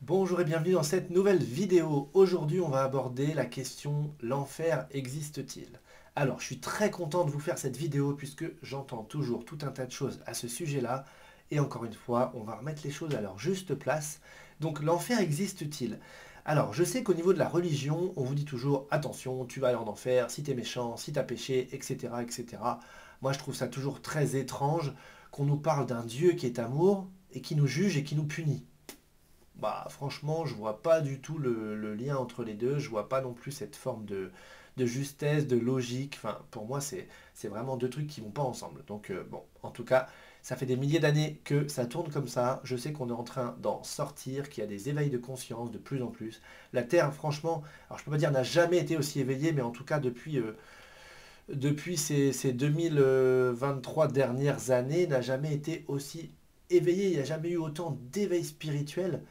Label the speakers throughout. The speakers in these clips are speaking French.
Speaker 1: Bonjour et bienvenue dans cette nouvelle vidéo. Aujourd'hui, on va aborder la question: l'enfer existe-t-il? Alors, je suis très content de vous faire cette vidéo puisque j'entends toujours tout un tas de choses à ce sujet-là. Et encore une fois, on va remettre les choses à leur juste place. Donc, l'enfer existe-t-il? Alors, je sais qu'au niveau de la religion, on vous dit toujours: attention, tu vas aller en enfer si t'es méchant, si t'as péché, etc., etc. Moi, je trouve ça toujours très étrange qu'on nous parle d'un Dieu qui est amour et qui nous juge et qui nous punit. Bah, franchement, je vois pas du tout le lien entre les deux. Je vois pas non plus cette forme de justesse, de logique. Enfin, pour moi, c'est vraiment deux trucs qui vont pas ensemble. Donc, bon, en tout cas, ça fait des milliers d'années que ça tourne comme ça. Je sais qu'on est en train d'en sortir, qu'il y a des éveils de conscience de plus en plus. La Terre, franchement, alors je peux pas dire n'a jamais été aussi éveillée, mais en tout cas, depuis ces 2023 dernières années, n'a jamais été aussi éveillée. Il n'y a jamais eu autant d'éveil spirituel.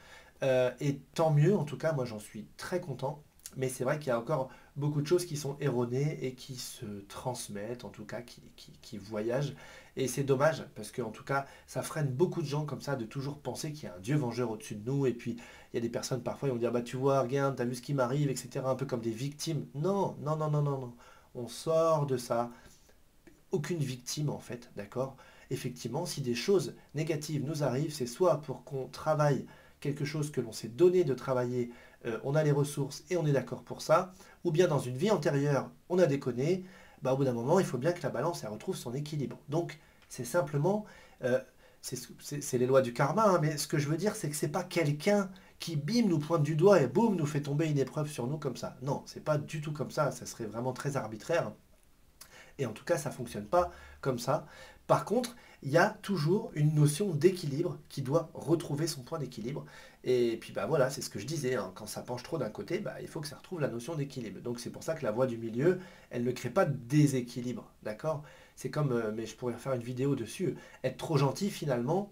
Speaker 1: Et tant mieux, en tout cas, moi j'en suis très content. Mais c'est vrai qu'il y a encore beaucoup de choses qui sont erronées et qui se transmettent, en tout cas, qui voyagent. Et c'est dommage, parce que en tout cas, ça freine beaucoup de gens comme ça, de toujours penser qu'il y a un Dieu vengeur au-dessus de nous. Et puis, il y a des personnes parfois, ils vont dire: bah tu vois, regarde, t'as vu ce qui m'arrive, etc. Un peu comme des victimes. Non, non, non, non, non, non. On sort de ça. Aucune victime, en fait, d'accord? Effectivement, si des choses négatives nous arrivent, c'est soit pour qu'on travaille quelque chose que l'on s'est donné de travailler, on a les ressources et on est d'accord pour ça, ou bien dans une vie antérieure, on a déconné, bah, au bout d'un moment, il faut bien que la balance elle retrouve son équilibre. Donc, c'est simplement, euh, c'est les lois du karma, hein, mais ce que je veux dire, c'est que c'est pas quelqu'un qui, bim, nous pointe du doigt et boum, nous fait tomber une épreuve sur nous comme ça. Non, c'est pas du tout comme ça serait vraiment très arbitraire. Et en tout cas, ça ne fonctionne pas comme ça. Par contre, il y a toujours une notion d'équilibre qui doit retrouver son point d'équilibre. Et puis bah voilà, c'est ce que je disais, hein, quand ça penche trop d'un côté, bah, il faut que ça retrouve la notion d'équilibre. Donc c'est pour ça que la voie du milieu, elle ne crée pas de déséquilibre, d'accord? C'est comme, mais je pourrais faire une vidéo dessus, être trop gentil finalement,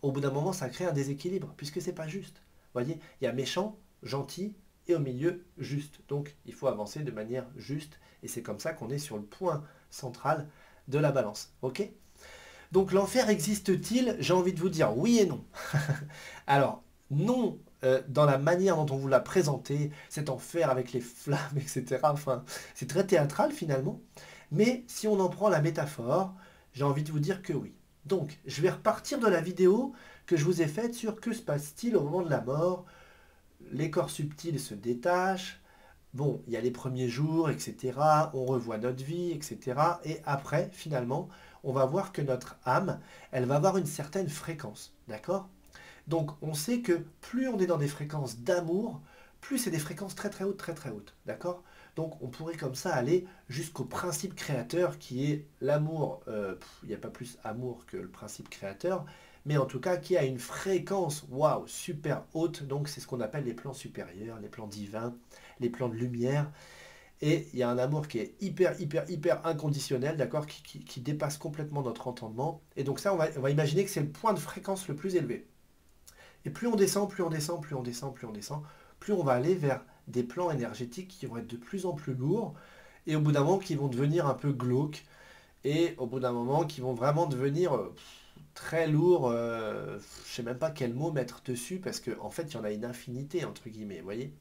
Speaker 1: au bout d'un moment, ça crée un déséquilibre, puisque c'est pas juste. Vous voyez, il y a méchant, gentil, et au milieu, juste. Donc il faut avancer de manière juste, et c'est comme ça qu'on est sur le point centrale de la balance. Ok? Donc l'enfer existe-t-il? J'ai envie de vous dire oui et non. Alors, non, dans la manière dont on vous l'a présenté, cet enfer avec les flammes, etc. Enfin, c'est très théâtral finalement. Mais si on en prend la métaphore, j'ai envie de vous dire que oui. Donc, je vais repartir de la vidéo que je vous ai faite sur que se passe-t-il au moment de la mort. Les corps subtils se détachent, bon, il y a les premiers jours, etc. On revoit notre vie, etc. Et après, finalement, on va voir que notre âme, elle va avoir une certaine fréquence. D'accord? Donc, on sait que plus on est dans des fréquences d'amour, plus c'est des fréquences très très hautes, très très hautes. D'accord? Donc, on pourrait comme ça aller jusqu'au principe créateur qui est l'amour. Il n'y a pas plus amour que le principe créateur, mais en tout cas qui a une fréquence, waouh, super haute. Donc, c'est ce qu'on appelle les plans supérieurs, les plans divins, les plans de lumière. Et il y a un amour qui est hyper, hyper, hyper inconditionnel, d'accord, qui dépasse complètement notre entendement. Et donc ça, on va imaginer que c'est le point de fréquence le plus élevé. Et plus on descend, plus on descend, plus on descend, plus on descend, plus on va aller vers des plans énergétiques qui vont être de plus en plus lourds, et au bout d'un moment qui vont devenir un peu glauques, et au bout d'un moment qui vont vraiment devenir très lourds. Je sais même pas quel mot mettre dessus, parce qu'en en fait, il y en a une infinité, entre guillemets, vous voyez.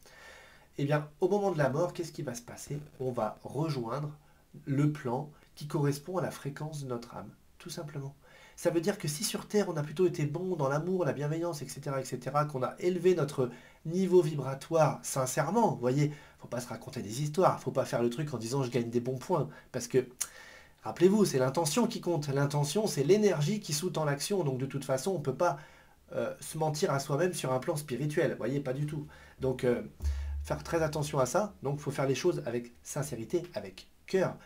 Speaker 1: Eh bien, au moment de la mort, qu'est-ce qui va se passer? On va rejoindre le plan qui correspond à la fréquence de notre âme, tout simplement. Ça veut dire que si sur Terre, on a plutôt été bon dans l'amour, la bienveillance, etc., etc., qu'on a élevé notre niveau vibratoire sincèrement, vous voyez, faut pas se raconter des histoires, faut pas faire le truc en disant je gagne des bons points, parce que, rappelez-vous, c'est l'intention qui compte. L'intention, c'est l'énergie qui sous-tend l'action, donc de toute façon, on ne peut pas se mentir à soi-même sur un plan spirituel, vous voyez, pas du tout. Donc, faire très attention à ça. Donc, il faut faire les choses avec sincérité, avec cœur.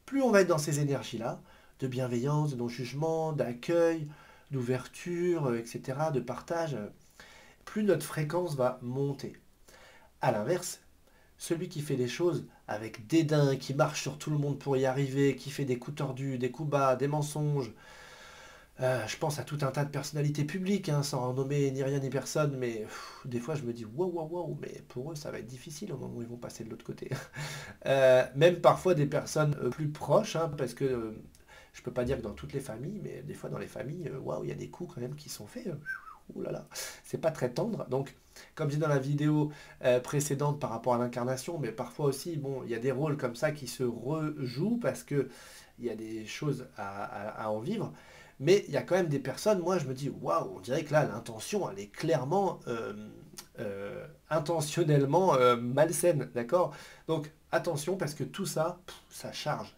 Speaker 1: Plus on va être dans ces énergies-là, de bienveillance, de non-jugement, d'accueil, d'ouverture, etc., de partage, plus notre fréquence va monter. À l'inverse, celui qui fait les choses avec dédain, qui marche sur tout le monde pour y arriver, qui fait des coups tordus, des coups bas, des mensonges, je pense à tout un tas de personnalités publiques, hein, sans nommer ni rien ni personne, mais des fois je me dis waouh, waouh, waouh, mais pour eux ça va être difficile au moment où ils vont passer de l'autre côté. Même parfois des personnes plus proches, hein, parce que je peux pas dire que dans toutes les familles, mais des fois dans les familles, waouh, il y a des coups quand même qui sont faits. ouh là là, c'est pas très tendre. Donc, comme j'ai dans la vidéo précédente par rapport à l'incarnation, mais parfois aussi, bon, il y a des rôles comme ça qui se rejouent parce que il y a des choses à en vivre. Mais il y a quand même des personnes, moi je me dis, waouh, on dirait que là, l'intention, elle est clairement, intentionnellement malsaine, d'accord? Donc attention parce que tout ça, ça charge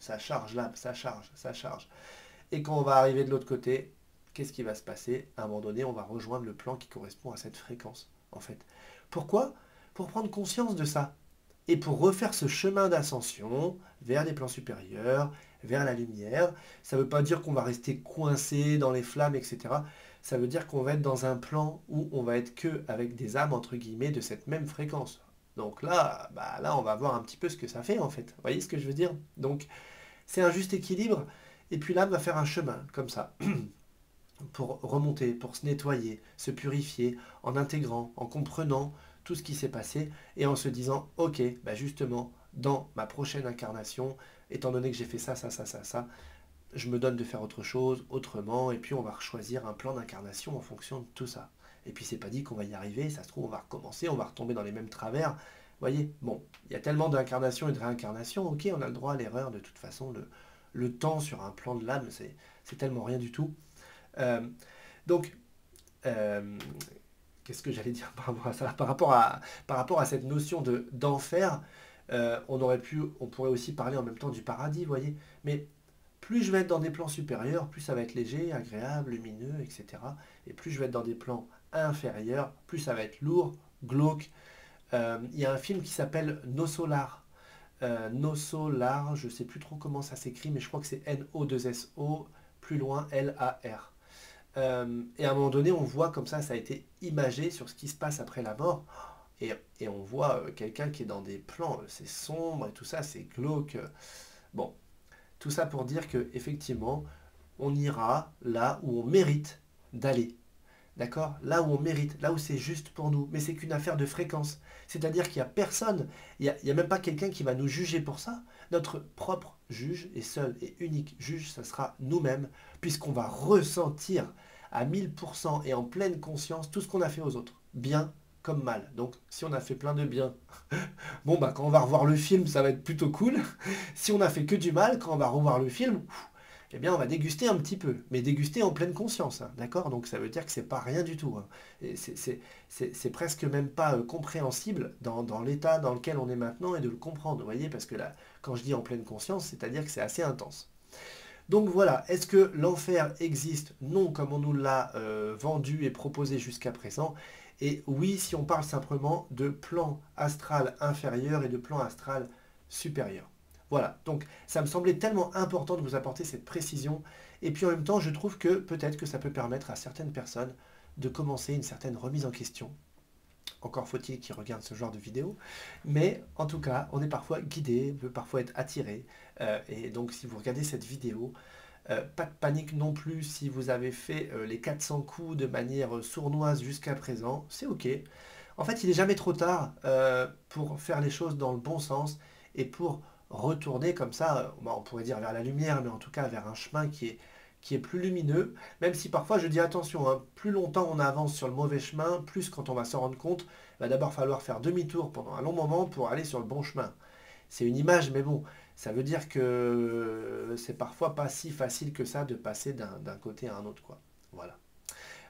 Speaker 1: l'âme, ça charge, ça charge. Et quand on va arriver de l'autre côté, qu'est-ce qui va se passer? À un moment donné, on va rejoindre le plan qui correspond à cette fréquence, en fait. Pourquoi? Pour prendre conscience de ça. Et pour refaire ce chemin d'ascension vers les plans supérieurs, vers la lumière. Ça ne veut pas dire qu'on va rester coincé dans les flammes, etc. Ça veut dire qu'on va être dans un plan où on va être que avec des âmes, entre guillemets, de cette même fréquence. Donc là, bah là, on va voir un petit peu ce que ça fait, en fait. Vous voyez ce que je veux dire? Donc, c'est un juste équilibre. Et puis l'âme va faire un chemin, comme ça, pour remonter, pour se nettoyer, se purifier, en intégrant, en comprenant tout ce qui s'est passé, et en se disant, ok, bah justement, dans ma prochaine incarnation, étant donné que j'ai fait ça, ça, ça, ça, ça, je me donne de faire autre chose, autrement, et puis on va choisir un plan d'incarnation en fonction de tout ça. Et puis c'est pas dit qu'on va y arriver, ça se trouve on va recommencer, on va retomber dans les mêmes travers. Vous voyez, bon, il y a tellement d'incarnations et de réincarnations, ok, on a le droit à l'erreur de toute façon, le temps sur un plan de l'âme, c'est tellement rien du tout. Euh, donc, euh, qu'est-ce que j'allais dire par rapport à ça? Par rapport à cette notion d'enfer, on pourrait aussi parler en même temps du paradis, vous voyez. Mais plus je vais être dans des plans supérieurs, plus ça va être léger, agréable, lumineux, etc. Et plus je vais être dans des plans inférieurs, plus ça va être lourd, glauque. Il y a un film qui s'appelle No Solar. No Solar, je ne sais plus trop comment ça s'écrit, mais je crois que c'est N-O-2-S-O, plus loin L-A-R. Et à un moment donné, on voit comme ça a été imagé sur ce qui se passe après la mort. Et on voit quelqu'un qui est dans des plans, c'est sombre et tout ça, c'est glauque. Bon, tout ça pour dire que effectivement, on ira là où on mérite d'aller. D'accord? Là où on mérite, là où c'est juste pour nous. Mais c'est qu'une affaire de fréquence. C'est-à-dire qu'il n'y a personne, il n'y a même pas quelqu'un qui va nous juger pour ça. Notre propre juge et seul et unique juge, ça sera nous-mêmes, puisqu'on va ressentir à 1000% et en pleine conscience tout ce qu'on a fait aux autres, bien comme mal. Donc si on a fait plein de bien, bon bah quand on va revoir le film, ça va être plutôt cool. Si on a fait que du mal, quand on va revoir le film, eh bien, on va déguster un petit peu, mais déguster en pleine conscience, hein, d'accord? Donc ça veut dire que c'est pas rien du tout, hein. Et c'est presque même pas compréhensible dans l'état dans lequel on est maintenant et de le comprendre, vous voyez? Parce que là, quand je dis en pleine conscience, c'est-à-dire que c'est assez intense. Donc voilà, est-ce que l'enfer existe? Non, comme on nous l'a vendu et proposé jusqu'à présent. Et oui, si on parle simplement de plan astral inférieur et de plan astral supérieur. Voilà, donc ça me semblait tellement important de vous apporter cette précision. Et puis en même temps, je trouve que peut-être que ça peut permettre à certaines personnes de commencer une certaine remise en question. Encore faut-il qu'ils regardent ce genre de vidéo. Mais en tout cas, on est parfois guidé, on peut parfois être attiré. Et donc si vous regardez cette vidéo, pas de panique non plus si vous avez fait les 400 coups de manière sournoise jusqu'à présent. C'est ok. En fait, il n'est jamais trop tard pour faire les choses dans le bon sens et pour retourner comme ça, on pourrait dire vers la lumière, mais en tout cas vers un chemin qui est plus lumineux, même si parfois je dis attention, hein, plus longtemps on avance sur le mauvais chemin, plus quand on va s'en rendre compte, il va d'abord falloir faire demi-tour pendant un long moment pour aller sur le bon chemin. C'est une image, mais bon, ça veut dire que c'est parfois pas si facile que ça de passer d'un côté à un autre, quoi. Voilà.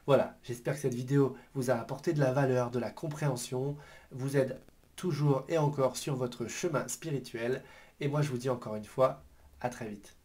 Speaker 1: Voilà, j'espère que cette vidéo vous a apporté de la valeur, de la compréhension, vous aide toujours et encore sur votre chemin spirituel. Et moi, je vous dis encore une fois, à très vite.